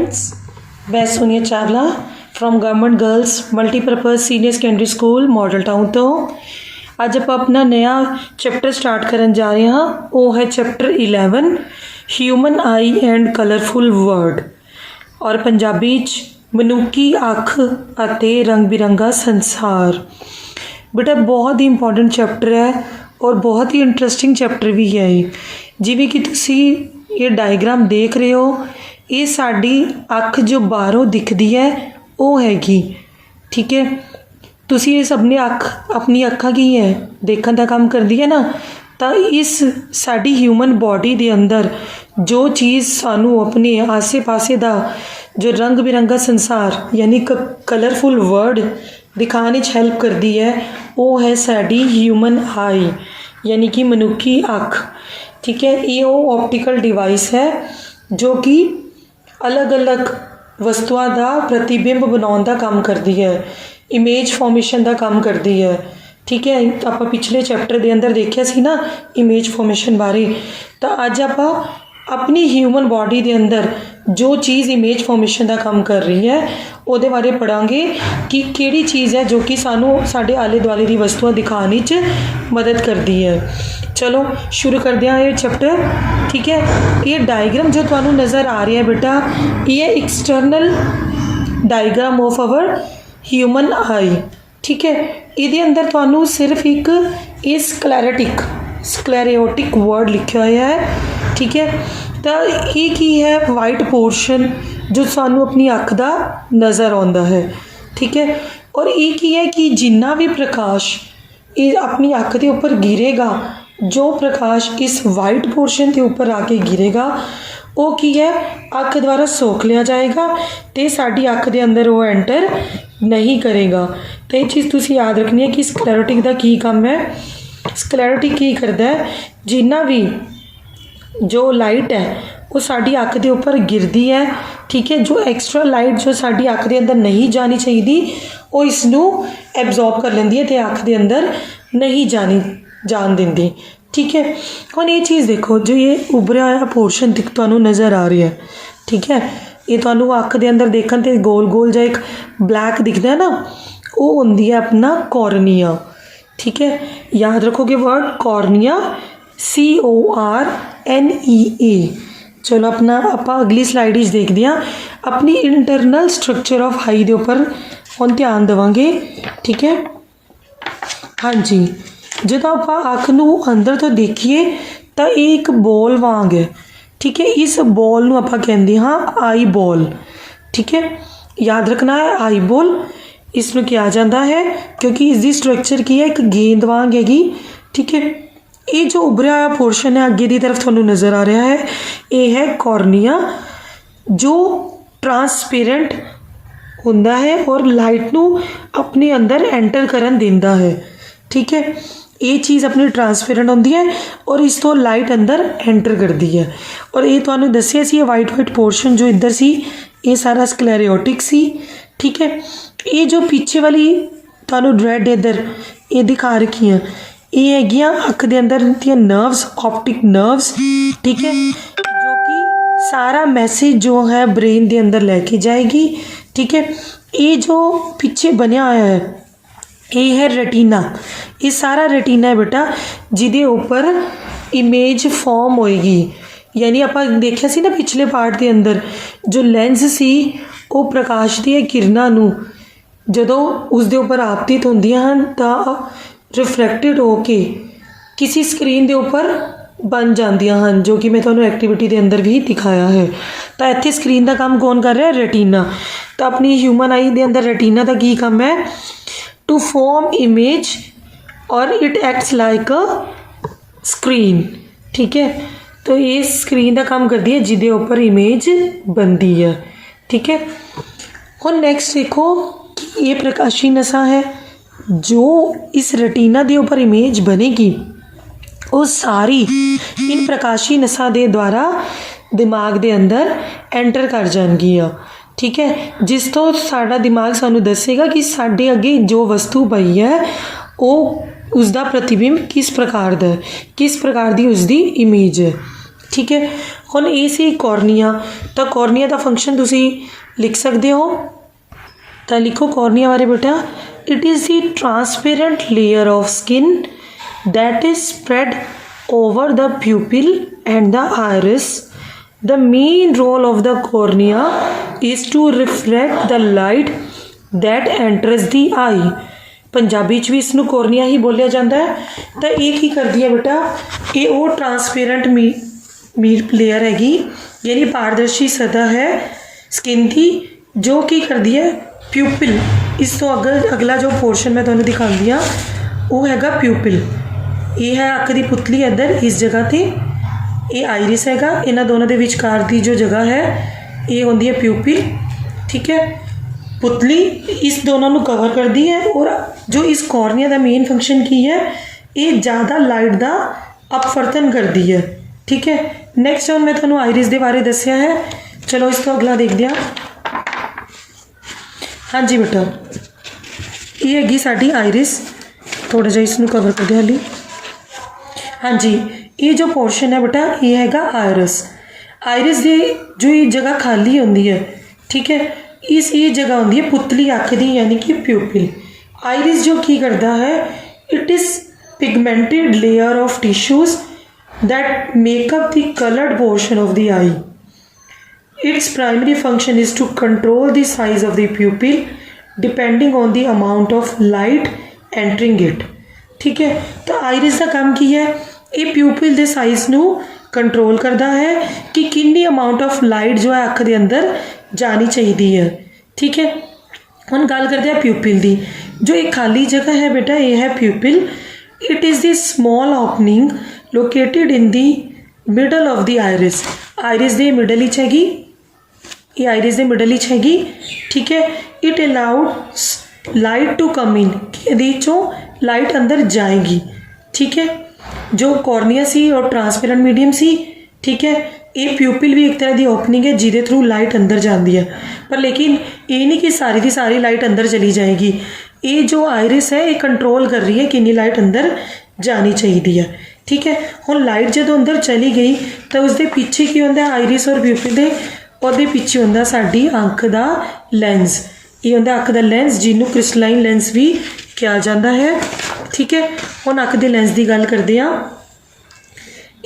Friends, मैं Sonia Chawla from government girls multipurpose senior secondary school model town तो ਅੱਜ ਆਪਾਂ ਆਪਣਾ नया चैप्टर स्टार्ट करन जा रहे हाँ। वो है chapter 11 human I and colourful word और पंजाबी मनुखी अख अते रंग बिरंगा संसार। बेटा बहुत ही इंपॉर्टेंट चैप्टर है और बहुत ही इंटरस्टिंग चैप्टर भी है। जिवें कि तुसी ये डायग्राम देख रहे हो, ये साडी अख जो बाहरों दिखती है वो हैगी, ठीक है। तुसी ये सबने अख अपनी अखा की है देखने का काम कर दिया ना, तो इस साड़ी ह्यूमन बॉडी के अंदर जो चीज़ सानू अपने आसे पासे का जो रंग बिरंगा संसार यानी कलरफुल वर्ड दिखाने हेल्प करती है, वो है साड़ी ह्यूमन आई यानी कि मनुखी अख, ठीक है। ये वो ऑप्टिकल डिवाइस है जो कि अलग अलग वस्तुओं का प्रतिबिंब बनाने का काम करती है, इमेज फॉर्मेशन का काम करती है, ठीक है। आप पिछले चैप्टर के अंदर देखिया सी ना इमेज फॉर्मेशन बारे, तो अज आप अपनी ह्यूमन बॉडी के अंदर जो चीज़ इमेज फॉर्मेशन का काम कर रही है वो बारे पढ़ांगे कि किहड़ी चीज़ है जो कि सानू साडे आले दुआले की वस्तुआं दिखाने च मदद करती है। चलो शुरू करते हैं ये चैप्टर, ठीक है। ये डायग्राम जो तुहानू नज़र आ रहा है बेटा, ये external diagram of our human eye, ठीक है। ये अंदर तुहानू सिर्फ एक स्क्लेरोटिक वर्ड लिखा हुआ है, ठीक है। तो ये की है वाइट पोर्शन जो सानू अपनी अख का नज़र आता है, ठीक है। और ये की है कि जिन्ना भी प्रकाश ये अपनी अख के ऊपर गिरेगा, जो प्रकाश इस वाइट पोर्शन के ऊपर आके गिरेगा वो की है अख द्वारा सोख लिया जाएगा तो साड़ी अख के अंदर वो एंटर नहीं करेगा। तो ये चीज़ तुसी याद रखनी है कि स्क्लेरोटिक का की काम है। स्क्लेरोटिक की करता है, जिन्ना भी जो लाइट है वो साड़ी अख के ऊपर गिरती है, ठीक है। जो एक्स्ट्रा लाइट जो साड़ी अख के अंदर नहीं जानी चाहिए वो इसनू एब्जॉर्ब कर लेंदी है तो अख के अंदर नहीं जान देंदी, ठीक है। और ये चीज़ देखो जो ये उभरिया हुआ पोर्शन तुहानू नज़र आ रहा है, ठीक है। ये तुहानू अख के अंदर देखने ते गोल गोल जा एक ब्लैक दिखता है ना, वो होंदी है अपना कॉर्निया, ठीक है। याद रखोगे वर्ड कॉर्निया CORNEA। चलो अपना आप अगली स्लाइड देखते हैं अपनी इंटरनल स्ट्रक्चर ऑफ आई के उपर हम ध्यान देवांगे, ठीक है। हाँ जी, जो आप अख नू अंदर तो देखिए तो एक बॉल वांग है, ठीक है। इस बॉल नू आप कहते हाँ आई बॉल, ठीक है। याद रखना है आई बॉल इसमें किया जाता है क्योंकि इसकी स्ट्रक्चर की है एक गेंद वांग हैगी, ठीक है। ये जो उभरिया हुआ पोर्शन है अगे की तरफ थोनू नज़र आ रहा है, ये है कॉर्निया जो ट्रांसपेरेंट होंदा है और लाइट नू अपने अंदर एंटर करन देंदा है, ठीक है। ये चीज़ अपनी ट्रांसपेरेंट होंदी है और इस तो लाइट अंदर एंटर करती है। और ये तुहानू दसिया सी वाइट वाइट पोर्शन जो इधर सी ये सारा स्क्लेरोटिक सी, ठीक है। ये जो पीछे वाली तुहानू रेड इधर ये दिखा रखी है ये हैगियां अख के अंदर नर्व्स, ऑप्टिक नर्व्स, ठीक है, जो कि सारा मैसेज जो है ब्रेन के अंदर लेके जाएगी, ठीक है। ये जो पीछे बनया हुआ है ये है रेटिना, ये सारा रेटिना है बेटा जिदे ऊपर इमेज फॉर्म होएगी। यानी आप देखिया सी ना पिछले पार्ट के अंदर जो लेंस सी वो प्रकाश दी किरणा नू जदों उसके उपर आपतित होंदियां हन तां रिफ्रैक्टिड होके किसी स्क्रीन के उपर बन जांदियां हन, जो कि मैं तुहानू एक्टिविटी के अंदर भी दिखाया है। तो इत्थे स्क्रीन का काम कौन कर रहा है? रेटिना। तो अपनी ह्यूमन आई के अंदर रेटिना का की काम है टू फॉर्म इमेज और it acts like a screen, ठीक है। तो ये स्क्रीन का काम करती है जिदे ऊपर इमेज बनती है, ठीक है। और नेक्स्ट देखो कि ये प्रकाशी नसा है जो इस रेटिना के ऊपर इमेज बनेगी वो सारी इन प्रकाशी नसा के द्वारा दिमाग के अंदर एंटर कर जाएगियां, ठीक है। जिस तो साडा दिमाग सानू दसेगा कि साडे अगे जो वस्तु पई है वो उसका प्रतिबिंब किस प्रकार दा है, किस प्रकार की उसकी इमेज है। ठीक है। हुण ये सी कॉर्निया, तो कॉर्निया का फंक्शन तुसी लिख सकते हो, तो लिखो कॉर्निया बारे बेटा, it is the transparent layer of skin that is spread over the pupil and the iris. The main role of the cornea is to refract the light that enters the eye. Punjabi च भी इसनूं cornea ही बोलिया जाता है। तो ये की करती है बेटा, ये वो ट्रांसपेरेंट मीट लेयर हैगी, यानी पारदर्शी सतह है स्किन की, जो की करती है प्यूपिल। इस तो अगला जो पोर्शन मैं तुहानूं दिखाती हाँ वो हैगा प्यूपिल। ये है अख की पुतली इधर इस जगह ते, ये आइरिस हैगा, इन्हां दोनों के विचकार की जो जगह है ये होंदी है प्यूपिल। ठीक है, पुतली इस दोनों को कवर करती है। और जो इस कॉर्निया का मेन फंक्शन की है, ये ज़्यादा लाइट का अपवर्तन करती है। ठीक है, नैक्सट हम मैं तुहानूं आइरिस के बारे दसिया है। चलो इस तो अगला देखते हैं। हाँ जी बेटा, ये हैगी साडी आइरिस, थोड़ा जिहा इसनूं कवर कर दिया हाली। हाँ जी, ये जो पोर्शन है बेटा ये हैगा आइरिस। आइरिस की जो ये जगह खाली होंदी है, ठीक है, इस ये जगह होंदी है पुतली अख दी, यानी कि प्यूपिल। आइरिस जो की करता है, it is pigmented layer of tissues that make up the coloured portion of the eye. Its primary function is to control the size of the pupil depending on the amount of light entering it. ठीक है, तो iris का काम की है, ये प्यूपिल के size नू कंट्रोल करता है कि कितनी अमाउंट ऑफ लाइट जो है अख के अंदर जानी चाहिए है। ठीक है, हम गल करते हैं प्यूपिल की। जो एक खाली जगह है बेटा ये है pupil. It is the small opening located in the middle of the iris. Iris के मिडल ही हैगी, ये आइरिस के मिडल ही हैगी। ठीक है, it allowed light to come in, ये चों लाइट अंदर जाएगी। ठीक है, जो कॉर्निया सी और ट्रांसपेरेंट मीडियम सी, ठीक है, ये प्यूपिल भी एक तरह की ओपनिंग है जिदे थ्रू लाइट अंदर जाती है। पर लेकिन ये नहीं कि सारी की सारी लाइट अंदर चली जाएगी। ये जो आइरिस है ये कंट्रोल कर रही है कितनी लाइट अंदर जानी चाहिए है। ठीक है, हुण लाइट जो अंदर चली गई तो उसके पीछे की होंदा है आइरिस और प्यूपिल के, और पीछे होंदा साडी अख का लैंस। ये होंदा अख का लैंस जिन्होंने क्रिस्टलाइन लैंस भी कहा जाता है। ठीक है, हुण अख के लैंस की गल करते हैं।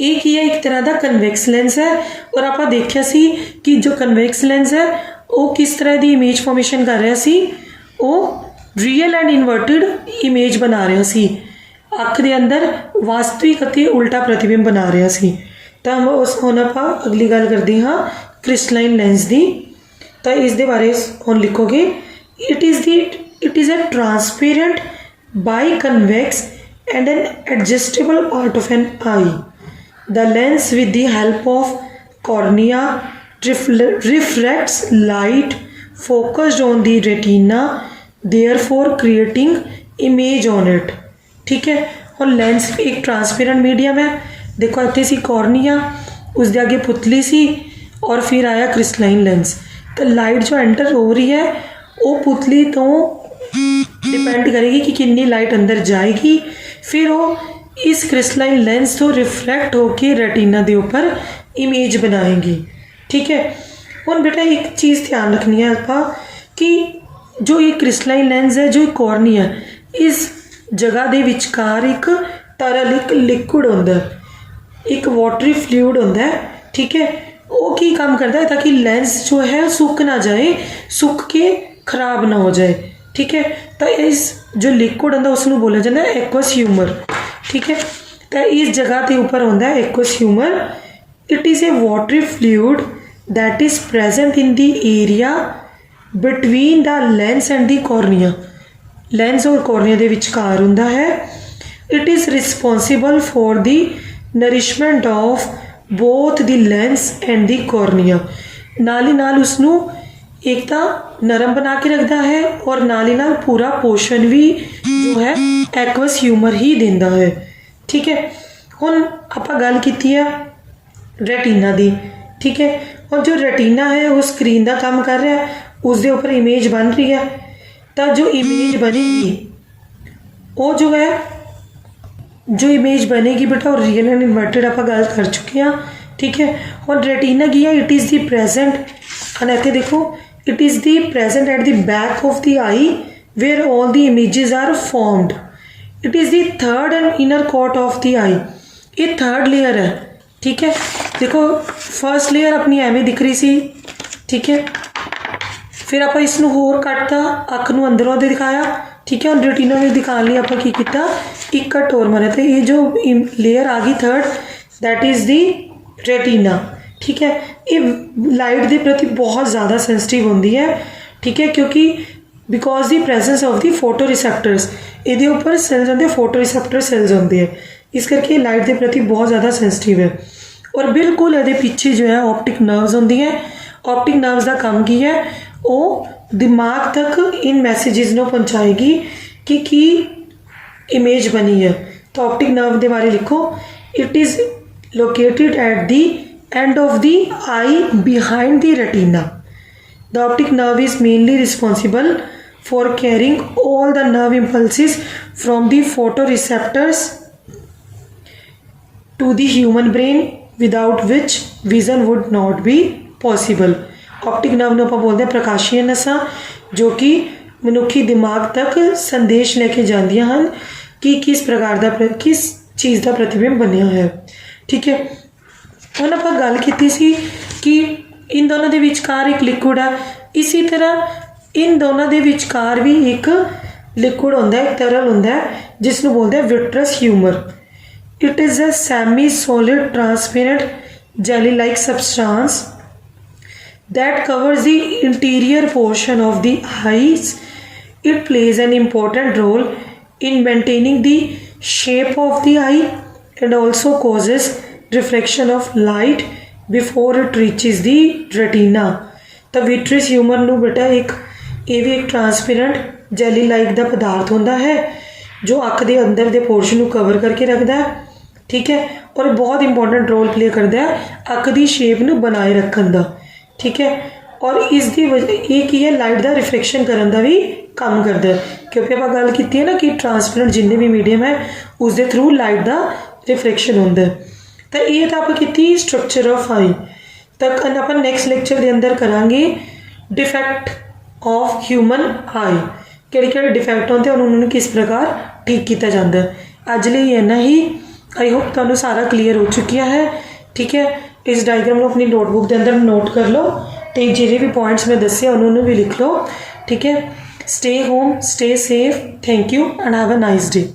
ये की है एक तरह का कन्वैक्स लैंस है, और आप देखिया सी कि जो कन्वैक्स लैंस है वो किस तरह की इमेज फॉर्मेशन कर रहा सी, वो रियल एंड इनवर्टिड इमेज बना रहा सी, अख के अंदर वास्तविक अते उल्टा प्रतिबिंब बना रहा सी। तो हम आप अगली गल करते हाँ क्रिस्टलाइन लैंस की। तो इस दे बारे हम लिखोगे, it is a transparent biconvex and an adjustable part of an eye. The lens with the help of cornea refracts light focused on the retina, therefore creating image on it। ठीक है, और lens भी एक transparent medium है। देखो इतने सी cornea, उसके आगे पुतली सी, और फिर आया क्रिस्टलाइन लेंस। तो लाइट जो एंटर हो रही है वो पुतली तो डिपेंड करेगी कि कितनी लाइट अंदर जाएगी, फिर वो इस क्रिस्टलाइन लेंस तो रिफ्रैक्ट होकर रेटिना के ऊपर इमेज बनाएंगी। ठीक है, हुण बेटा एक चीज़ ध्यान रखनी है आप कि जो ये क्रिस्टलाइन लेंस है, जो कॉर्निया, इस जगह के विचकार एक तरल एक लिक्विड होंदा, एक वाटरी फ्लूइड होंदा है। ठीक है, वो की काम करता है ताकि लेंस जो है सुक ना जाए, सुक के खराब ना हो जाए। ठीक है, तो इस जो लिक्विड होंदा उसनूं बोलिया जाता है एक्वस ह्यूमर। ठीक है, तो इस जगह के ऊपर होंदा है aqueous humour. It is A watery fluid that is present in the area between the lens and the cornea. Lens और कॉर्निया के विचकार होंदा है। It is responsible for the nourishment of both the lens and the cornea. नाल ही नाल उसनूं एक तो नरम बना के रखता है, और नाल ही नाल पूरा पोषण भी जो है एक्वस ह्यूमर ही देंदा है। ठीक है, हुण आपां गल कीती है रेटिना दी। ठीक है, और जो रेटिना है वो स्क्रीन का काम कर रहा है, उसके ऊपर इमेज बन रही है। तो जो इमेज बनेगी वो जो है, जो इमेज बनेगी बेटा वो रियल एंड इन्वर्टेड आप गल कर चुके हैं। ठीक है। हुण रेटिना की है, it is the present, and इत्थे देखो it is the present at the back of the eye where all the images are formed. It is the third and inner coat of the eye. ये third layer है, ठीक है। देखो first layer अपनी एवें दिख रही सी, ठीक है। फिर आप इसनूं होर कटता, अख नूं अंदरों दे दिखाया, ठीक है। और रेटिना में दिखाने लिए आप की किया, एक कट होर मारिया, तो ये जो लेयर आ गई third, that is the retina, ठीक है। ये लाइट के प्रति बहुत ज़्यादा सेंसिटिव होंदी है, ठीक है, क्योंकि because the presence of the photo receptors, ये उपर सैल्स होंगे, फोटो रिसेप्टर सैल्स होंगे है, इस करके लाइट के प्रति बहुत ज़्यादा सेंसिटिव है। और बिल्कुल ये पीछे जो है ऑप्टिक नर्व्स होंगी है। ऑप्टिक नर्व्स का काम की है, वो दिमाग तक इन मैसेजेस को पहुँचाएगी कि की इमेज बनी है। तो ऑप्टिक नर्व के बारे लिखो, it is located at the end of the eye behind the retina. The optic nerve is mainly responsible for carrying all the nerve impulses from the photoreceptors to the human brain, without which vision would not be possible. Optic nerve में आप बोलते हैं प्रकाशीय नसां, जो कि मनुखी दिमाग तक संदेश लेके जांदियां हैं कि किस प्रकार का किस चीज़ का प्रतिबिंब बनया है, ठीक है। हुण आपां गल कीती सी कि इन दोनों के विचकार एक लिक्विड है, इसी तरह इन दोनों के विचकार भी एक लिक्विड होंदा है, एक तरल होंदा है, जिसनूं बोलते हैं vitreous humour. It is a semi solid transparent jelly like substance that covers the interior portion of the eyes. It plays an important role in maintaining the shape of the eye and also causes reflection of light before it reaches the retina. तो vitreous humour नूं बेटा एक ये भी एक transparent jelly like का पदार्थ होंदा है, जो अख के अंदर के पोर्शन को कवर करके रखता है, ठीक है। और बहुत इंपॉर्टेंट रोल प्ले करता है अख की शेप नूं बनाए रखने का, ठीक है। और इसकी वजह ये की है, लाइट का रिफ्लैक्शन करने का भी काम करता है, क्योंकि आप गल की है ना कि ट्रांसपेरेंट जिन्ने भी मीडियम है उसके थ्रू लाइट का रिफ्लैक्शन होता है। तो ये तो आप की स्ट्रक्चर ऑफ आई तक आप नैक्सट लेक्चर के अंदर करांगे डिफैक्ट ऑफ ह्यूमन आई, किहड़े डिफैक्ट होते हैं उन्होंने किस प्रकार ठीक किया जाता है। अज लिए इन्ना ही, आई होप तुहानूं सारा क्लीयर हो चुकिया है, ठीक है। इस डायग्राम को अपनी नोटबुक के अंदर नोट कर लो, तो जिहड़े भी पॉइंट्स मैं दसे उन्होंने भी लिख लो, ठीक है। Stay home, stay safe, thank you and have a nice day.